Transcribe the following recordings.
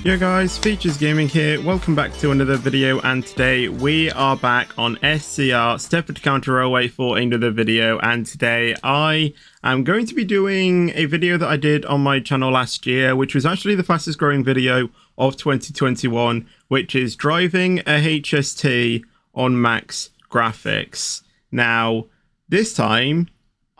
Yo guys, Features Gaming here, welcome back to another video, and today we are back on SCR, Step Into Counter Railway, for another video. And today I am going to be doing a video that I did on my channel last year, which was actually the fastest growing video of 2021, which is driving a HST on max graphics. Now, this time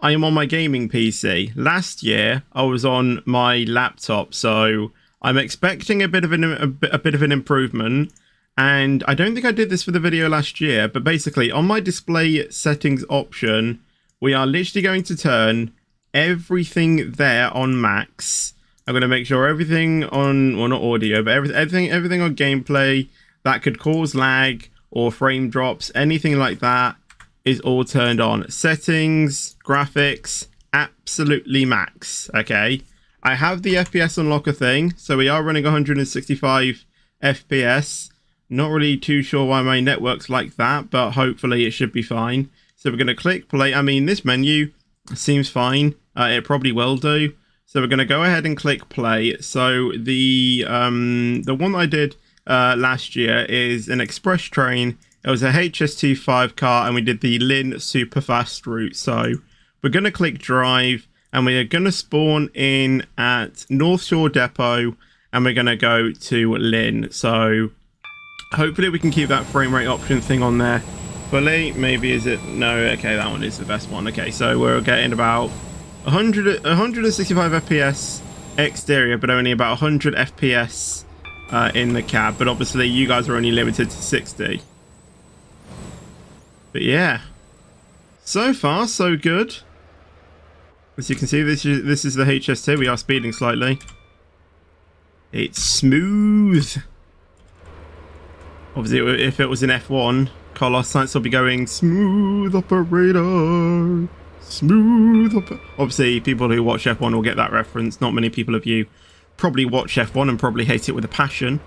I am on my gaming PC. Last year I was on my laptop, so I'm expecting a bit of an improvement, and I don't think I did this for the video last year, but basically on my display settings option, we are literally going to turn everything there on max. I'm going to make sure everything on, well, not audio, but everything on gameplay that could cause lag or frame drops, anything like that, is all turned on. Settings, graphics, absolutely max, okay? I have the FPS unlocker thing, so we are running 165 FPS. Not really too sure why my network's like that, but hopefully it should be fine. So we're going to click play. I mean, this menu seems fine. It probably will do. So we're going to go ahead and click play. So the one I did last year is an express train. It was a HST5 car, and we did the Llyn super fast route. So we're going to click drive, and we are going to spawn in at North Shore Depot, and we're going to go to Llyn. So hopefully we can keep that frame rate option thing on there fully. Maybe is it? No, okay, that one is the best one. Okay, so we're getting about 165 FPS exterior, but only about 100 FPS in the cab. But obviously you guys are only limited to 60. But yeah, so far so good. As you can see, this is the HST. We are speeding slightly. It's smooth. Obviously, if it was an F1, Carlos Sainz will be going smooth operator, smooth. Obviously, people who watch F1 will get that reference. Not many people of you probably watch F1 and probably hate it with a passion.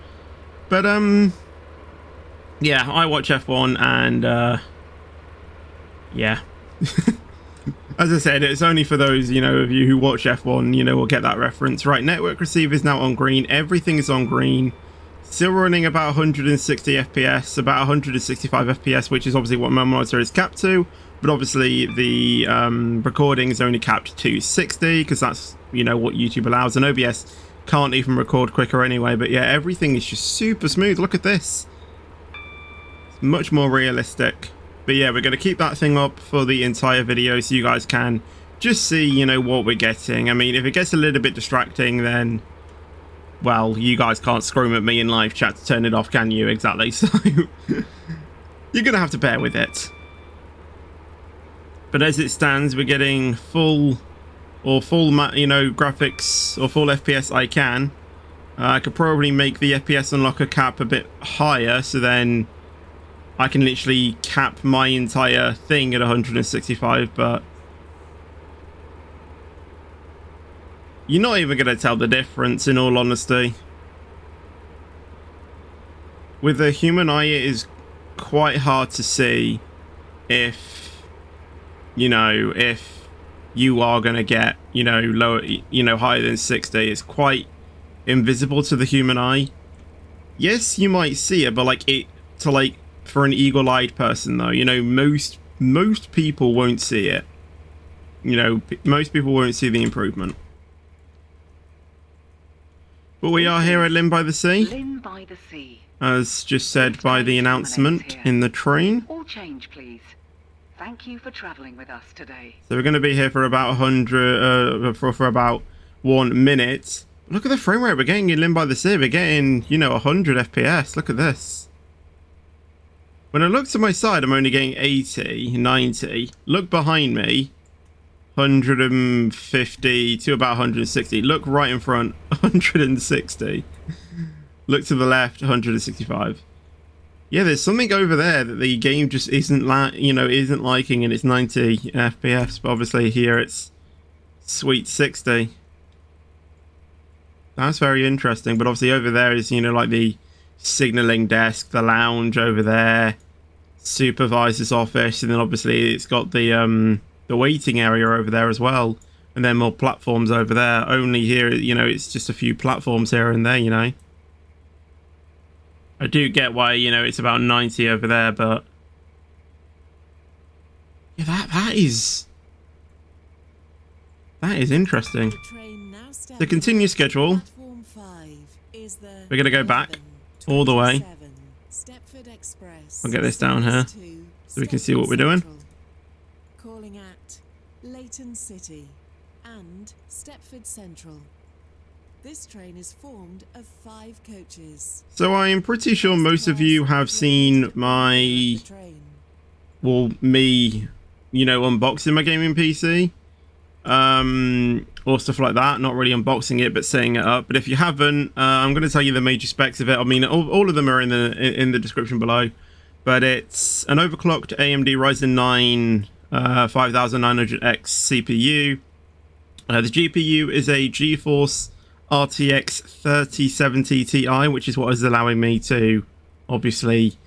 But yeah, I watch F1, and yeah. As I said, it's only for those, of you who watch F1, will get that reference. Right, network receiver is now on green. Everything is on green. Still running about 160 FPS, about 165 FPS, which is obviously what my monitor is capped to. But obviously the recording is only capped to 60, because that's, what YouTube allows. And OBS can't even record quicker anyway. But yeah, everything is just super smooth. Look at this. It's much more realistic. But yeah, we're going to keep that thing up for the entire video so you guys can just see, what we're getting. I mean, if it gets a little bit distracting, then, well, you guys can't scream at me in live chat to turn it off, can you? Exactly. So you're going to have to bear with it. But as it stands, we're getting full graphics or full FPS I can. I could probably make the FPS unlocker cap a bit higher, so then I can literally cap my entire thing at 165, but you're not even going to tell the difference, in all honesty. With the human eye, it is quite hard to see if you are going to get, lower, higher than 60. It's quite invisible to the human eye. Yes, you might see it, but for an eagle-eyed person, though, most people won't see it. Most people won't see the improvement. But we are here at Llyn-by-the-sea. Llyn-by-the-sea. As just said by the announcement in the train. All change, please. Thank you for traveling with us today. So we're going to be here for about 100, for about 1 minute. Look at the frame rate we're getting in Llyn-by-the-sea. We're getting, 100 FPS. Look at this. When I look to my side, I'm only getting 80, 90. Look behind me, 150 to about 160. Look right in front, 160. Look to the left, 165. Yeah, there's something over there that the game just isn't liking, and it's 90 FPS. But obviously here it's sweet 60. That's very interesting. But obviously over there is, like the signaling desk, the lounge over there. supervisor's office, and then obviously it's got the waiting area over there as well, and then more platforms over there. Only here, you know, it's just a few platforms here and there, you know. I do get why, you know, it's about 90 over there, but yeah, that is interesting. The continue schedule. We're gonna go back all the way. I'll get this down here so we can see what we're doing. Calling at Llyn City and Stepford Central. This train is formed of 5 coaches. So I am pretty sure most of you have seen my, well, me, you know, unboxing my gaming PC, or stuff like that. Not really unboxing it, but setting it up. But if you haven't, I'm going to tell you the major specs of it. I mean, all of them are in the description below. But it's an overclocked AMD Ryzen 9 5900X CPU. The GPU is a GeForce RTX 3070 Ti, which is what is allowing me to, obviously,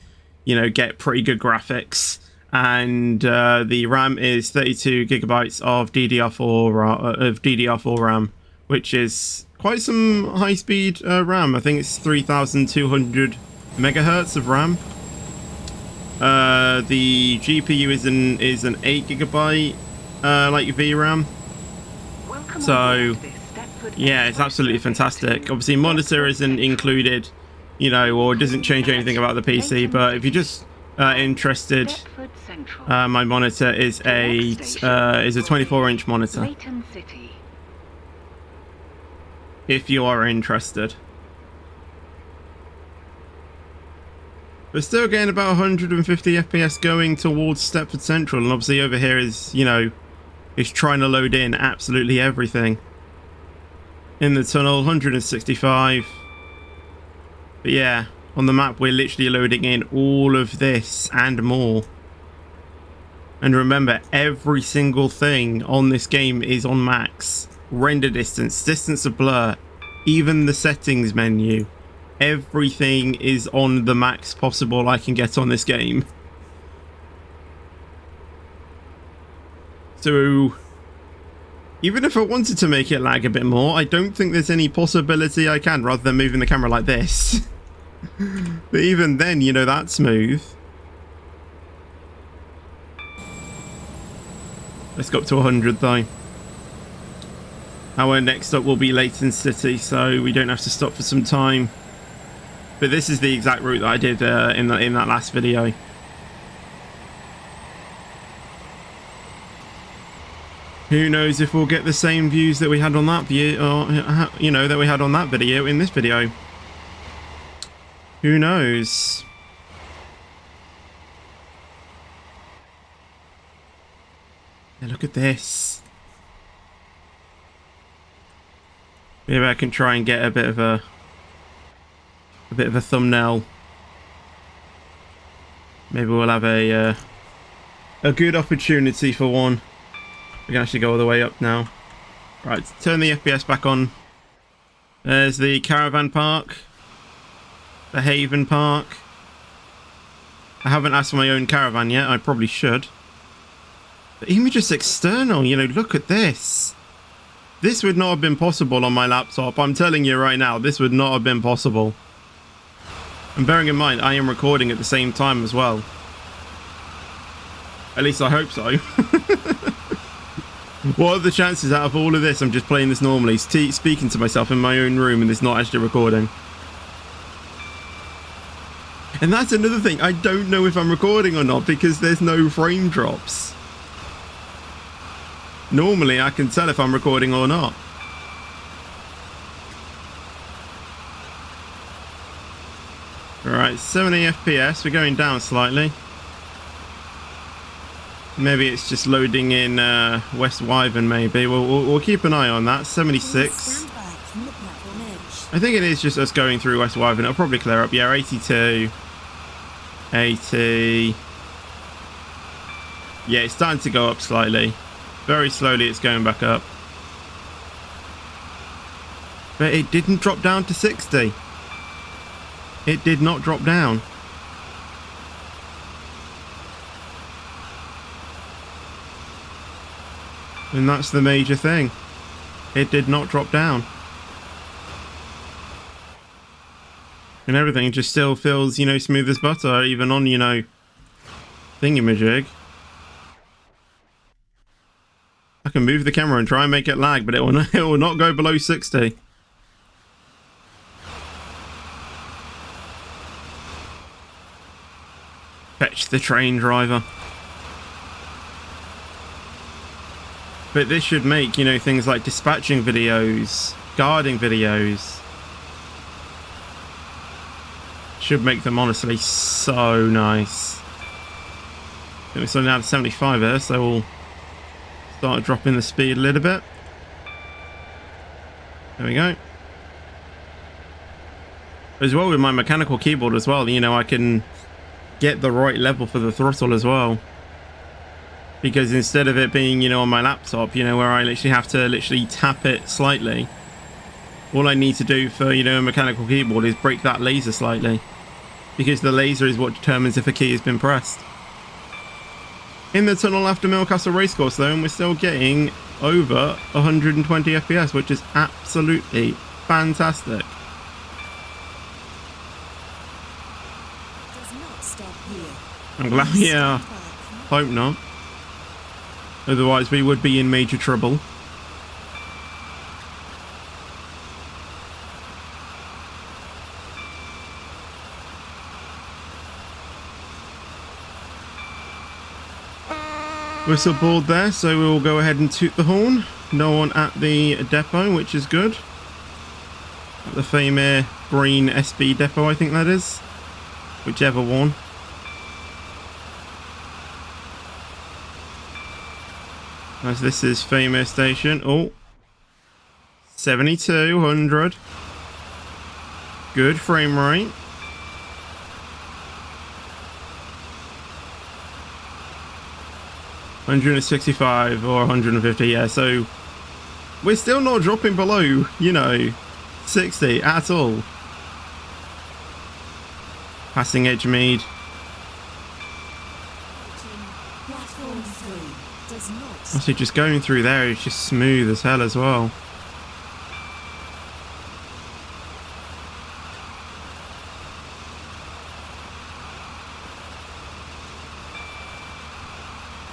you know, get pretty good graphics. And the RAM is 32 gigabytes of DDR4 RAM, which is quite some high-speed RAM. I think it's 3,200 megahertz of RAM. The GPU is an 8 gigabyte like VRAM. So yeah, it's absolutely fantastic. Obviously, monitor isn't included, you know, or it doesn't change anything about the PC. But if you're just interested, my monitor is a 24-inch monitor. If you are interested. We're still getting about 150 FPS going towards Stepford Central, and obviously over here is, you know, it's trying to load in absolutely everything. In the tunnel, 165. But yeah, on the map we're literally loading in all of this and more. And remember, every single thing on this game is on max. Render distance, distance of blur, even the settings menu. Everything is on the max possible I can get on this game. So even if I wanted to make it lag a bit more, I don't think there's any possibility I can, rather than moving the camera like this. But even then, you know, that's smooth. Let's go up to 100 though. Our next stop will be Llyn City, so we don't have to stop for some time. But this is the exact route that I did in that last video. Who knows if we'll get the same views that we had on that view, or you know, that we had on that video in this video. Who knows? Yeah, look at this. Maybe I can try and get a bit of a thumbnail. Maybe we'll have a good opportunity for one. We can actually go all the way up now. Right, turn the FPS back on. There's the caravan park. The Haven Park. I haven't asked for my own caravan yet. I probably should. But even just external, you know, look at this. This would not have been possible on my laptop. I'm telling you right now, this would not have been possible. And bearing in mind, I am recording at the same time as well. At least I hope so. What are the chances out of all of this? I'm just playing this normally, speaking to myself in my own room, and it's not actually recording. And that's another thing. I don't know if I'm recording or not because there's no frame drops. Normally, I can tell if I'm recording or not. Alright, 70 FPS. We're going down slightly. Maybe it's just loading in West Wyvern, maybe. We'll keep an eye on that. 76. I think it is just us going through West Wyvern. It'll probably clear up. Yeah, 82. 80. Yeah, it's starting to go up slightly. Very slowly it's going back up. But it didn't drop down to 60. It did not drop down. And that's the major thing. It did not drop down. And everything just still feels, you know, smooth as butter, even on, you know, thingamajig. I can move the camera and try and make it lag, but it will not go below 60. Fetch the train driver. But this should make, you know, things like dispatching videos, guarding videos. Should make them honestly so nice. I think we're still down to 75 here, so we'll start dropping the speed a little bit. There we go. As well with my mechanical keyboard as well, you know, I can get the right level for the throttle as well. Because instead of it being, you know, on my laptop, you know, where I literally have to tap it slightly, all I need to do for, you know, a mechanical keyboard is break that laser slightly. Because the laser is what determines if a key has been pressed. In the tunnel after Millcastle Racecourse though, and we're still getting over 120 FPS, which is absolutely fantastic. Does not stop here. I'm glad, yeah, hope not. Otherwise we would be in major trouble. Whistleboard there, so we will go ahead and toot the horn. No one at the depot, which is good. At the Famir Green SB depot, I think that is. Whichever one. As this is Famir Station. Oh. 7200. Good frame rate. $165 or 150, yeah, so we're still not dropping below, you know, 60 at all. Passing Edgemead. Platform 3 does not Actually, just going through there is just smooth as hell as well.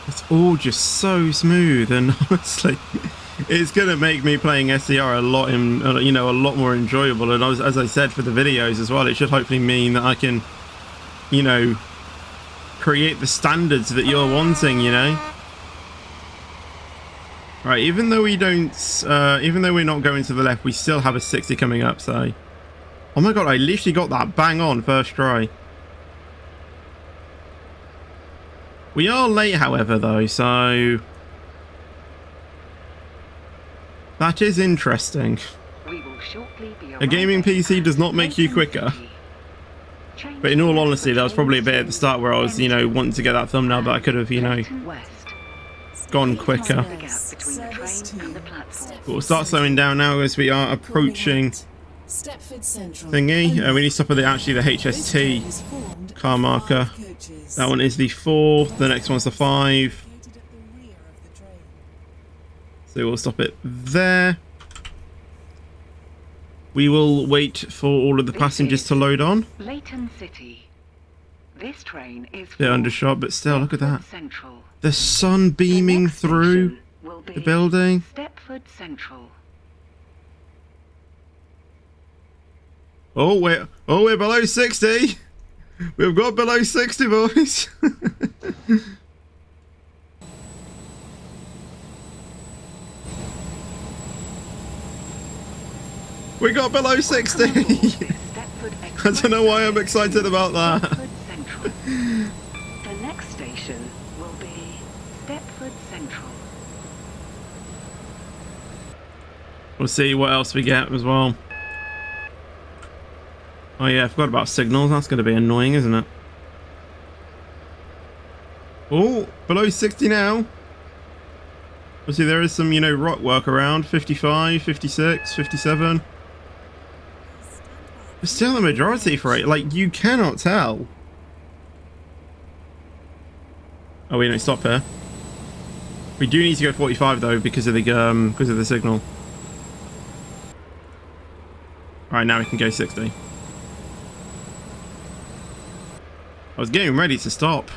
It's all just so smooth, and honestly, it's gonna make me playing SCR a lot, you know, a lot more enjoyable. And as I said for the videos as well, it should hopefully mean that I can, you know, create the standards that you're wanting, you know. Right, even though we don't, even though we're not going to the left, we still have a 60 coming up. So, oh my god, I literally got that bang on first try. We are late, however, though, so that is interesting. We will shortly be A gaming PC does not make you quicker. But in all honesty, that was probably a bit at the start where I was, you know, wanting to get that thumbnail, but I could have, you know, gone quicker. But we'll start slowing down now as we are approaching thingy. We need to stop at the HST car marker. That one is the 4, the next one's the 5. So we'll stop it there. We will wait for all of the passengers to load on. Llyn City. This train is They're undershot, but still, look at that. The sun beaming through the building. Stepford Central. Oh, we're below 60. We've got below 60, boys. We got below 60. I don't know why I'm excited about that. The next station will be Stepford Central. We'll see what else we get as well. Oh yeah, I forgot about signals. That's going to be annoying, isn't it? Oh, below 60 now. Obviously there is some, you know, rock work around. 55, 56, 57. But still the majority for it. Like, you cannot tell. Oh, we don't stop here. We do need to go 45 though because of the signal. All right, now we can go 60. I was getting ready to stop.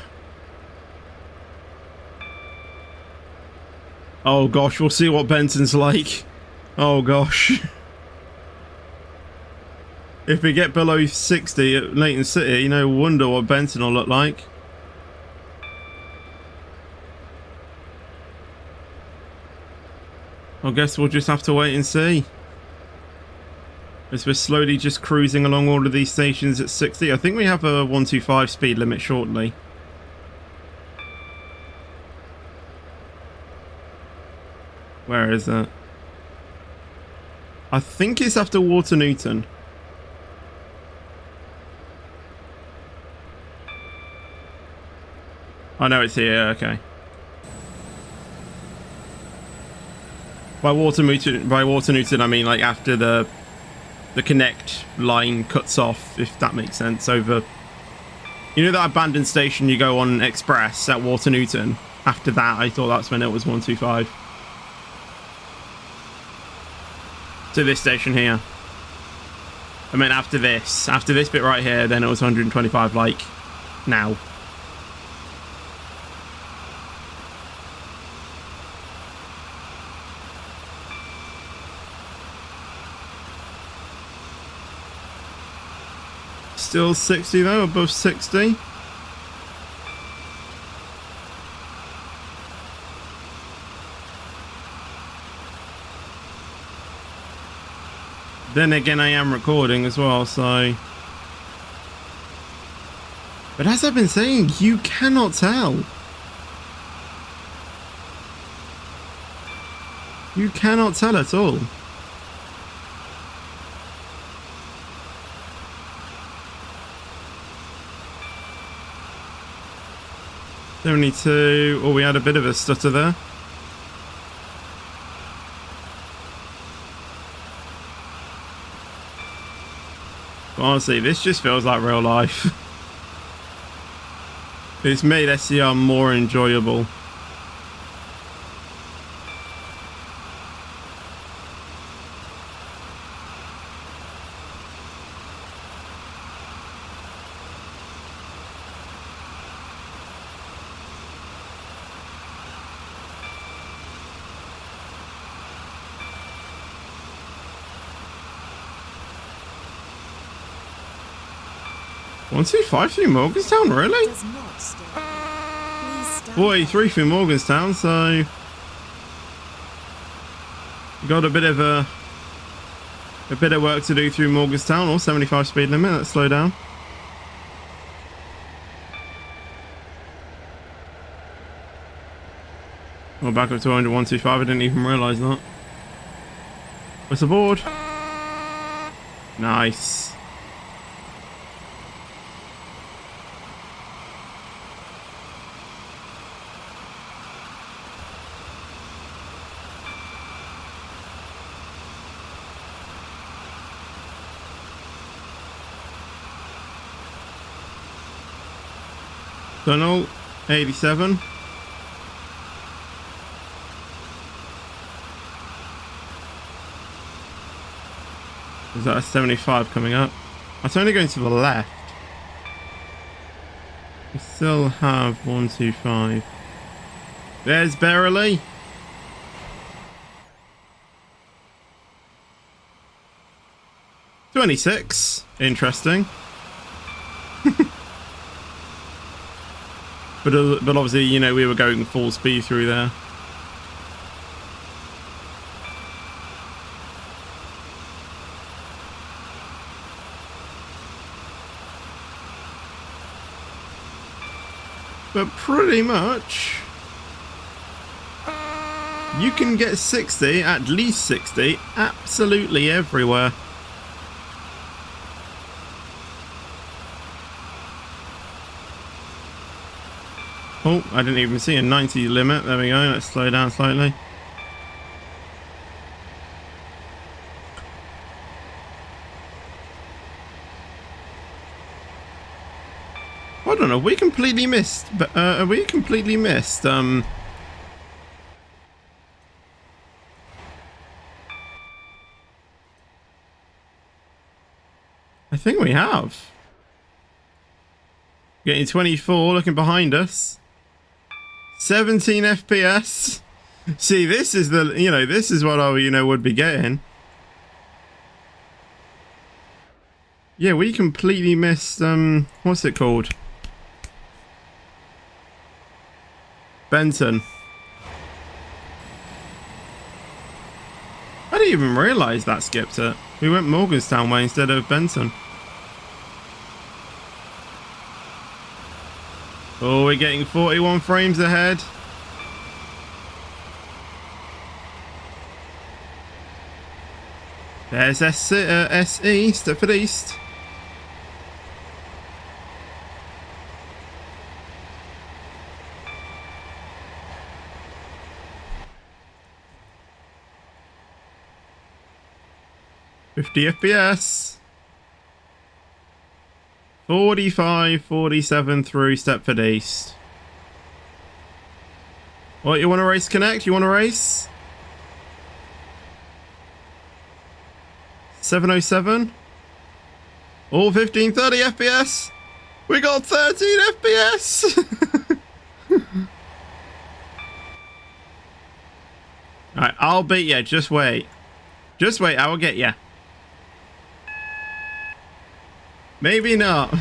Oh gosh, we'll see what Benson's like. Oh gosh. If we get below 60 at Layton City, no wonder what Benson will look like. I guess we'll just have to wait and see. As we're slowly just cruising along all of these stations at 60. I think we have a 125 speed limit shortly. Where is it? I think it's after Water Newton. I know it's here, okay. By Water Newton, I mean like after the connect line cuts off, if that makes sense, over... You know that abandoned station you go on Express at Water Newton? After that, I thought that's when it was 125. To this station here. I mean after this bit right here, then it was 125 like now. Still 60 though, above 60. Then again, I am recording as well, so... But as I've been saying, you cannot tell. You cannot tell at all. $72. Oh, we had a bit of a stutter there. But honestly, this just feels like real life. It's made SCR more enjoyable. One, two, five through Morgantown, really? Does not stop. Please stand Boy, by. 3 through Morgantown, so we got a bit of work to do through Morgantown. Or 75 speed limit. Let's slow down. We're back up to 125. I didn't even realise that. What's aboard? Nice. Tunnel 87. Is that a 75 coming up? It's only going to the left. We still have 125. There's Berrily. $26. Interesting. But obviously, you know, we were going full speed through there. But pretty much, you can get 60, at least 60, absolutely everywhere. Oh, I didn't even see a 90 limit. There we go. Let's slow down slightly. I don't know. We completely missed. But we completely missed. I think we have. Getting 24, looking behind us. 17 FPS. See, this is the, this is what I, would be getting. Yeah, we completely missed, what's it called? Benton. I didn't even realise that skipped it. We went Morganstown way instead of Benton. Oh, we're getting 41 frames ahead. There's SE, Stepford East. $50 FPS. 45, 47 through Stepford East. What, you want to race Connect? You want to race? 707. All 15, 30 FPS. We got 13 FPS. Alright, I'll beat you. Just wait. Just wait, I will get you. Maybe not.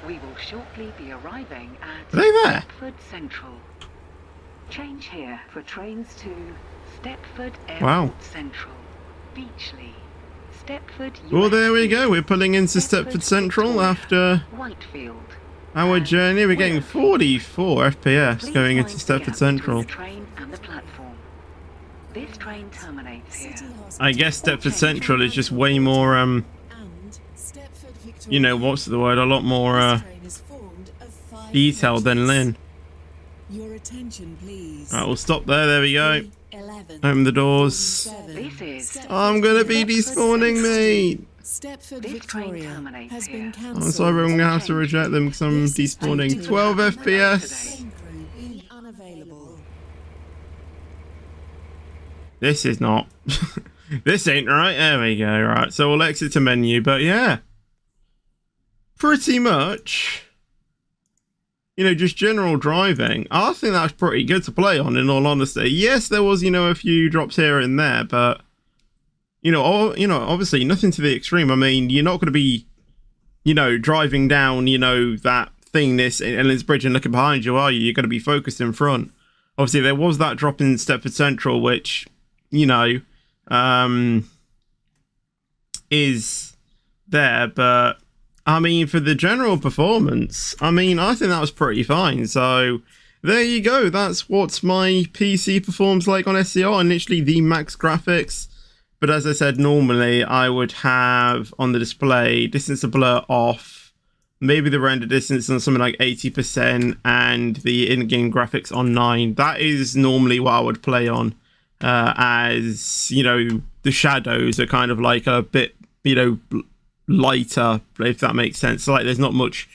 We will shortly be arriving at Are they there? Stepford Central. Change here for trains to Stepford Airport Wow. Central, Beachley, Stepford. Well, there we USD, go. We're pulling into Stepford Central Victoria, after Whitefield. our and journey. We're getting Willoughby. 44 FPS Please going mind into the Stepford gap Central. between the train and the platform. This train terminates here. City I guess Stepford Central is just way more, and Stepford, Victoria. what's the word? A lot more This train is formed of 5 detailed than coaches. Llyn. Your attention, please. Alright, we'll stop there. There we go. 11, Open the doors. 47. This is Stepford, I'm gonna be despawning, mate. Stepford, This train Victoria terminates has here. been I'm cancelled. I'm sorry, I'm gonna have to reject them because I'm This is despawning. due to 12 happen FPS. today. Train crew unavailable. This is not. This ain't right. There we go. Right, so we'll exit to menu. But yeah, pretty much, just general driving. I think that's pretty good to play on, in all honesty. Yes, there was, a few drops here and there, but obviously nothing to the extreme. I mean, you're not going to be, driving down, that thing, this Ellen's Bridge, and looking behind you, are you? You're going to be focused in front. Obviously, there was that drop in Stepford Central, which, is there, but I mean, for the general performance, I think that was pretty fine. So there you go. That's what my PC performs like on SCR, and literally the max graphics. But as I said, normally I would have on the display distance to blur off, maybe the render distance on something like 80%, and the in-game graphics on 9. That is normally what I would play on, as the shadows are kind of like a bit lighter, if that makes sense. So, like, there's not much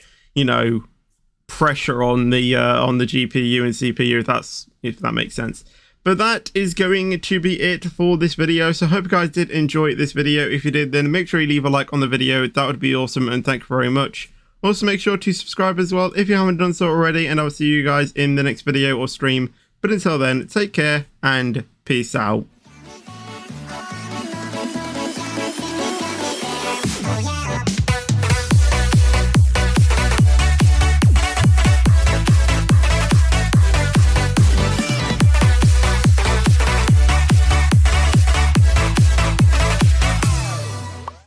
pressure on the GPU and CPU, if that makes sense. But that is going to be it for this video. So I hope you guys did enjoy this video. If you did, then make sure you leave a like on the video. That would be awesome, and thank you very much. Also, make sure to subscribe as well if you haven't done so already, and I'll see you guys in the next video or stream. But until then, take care and peace out.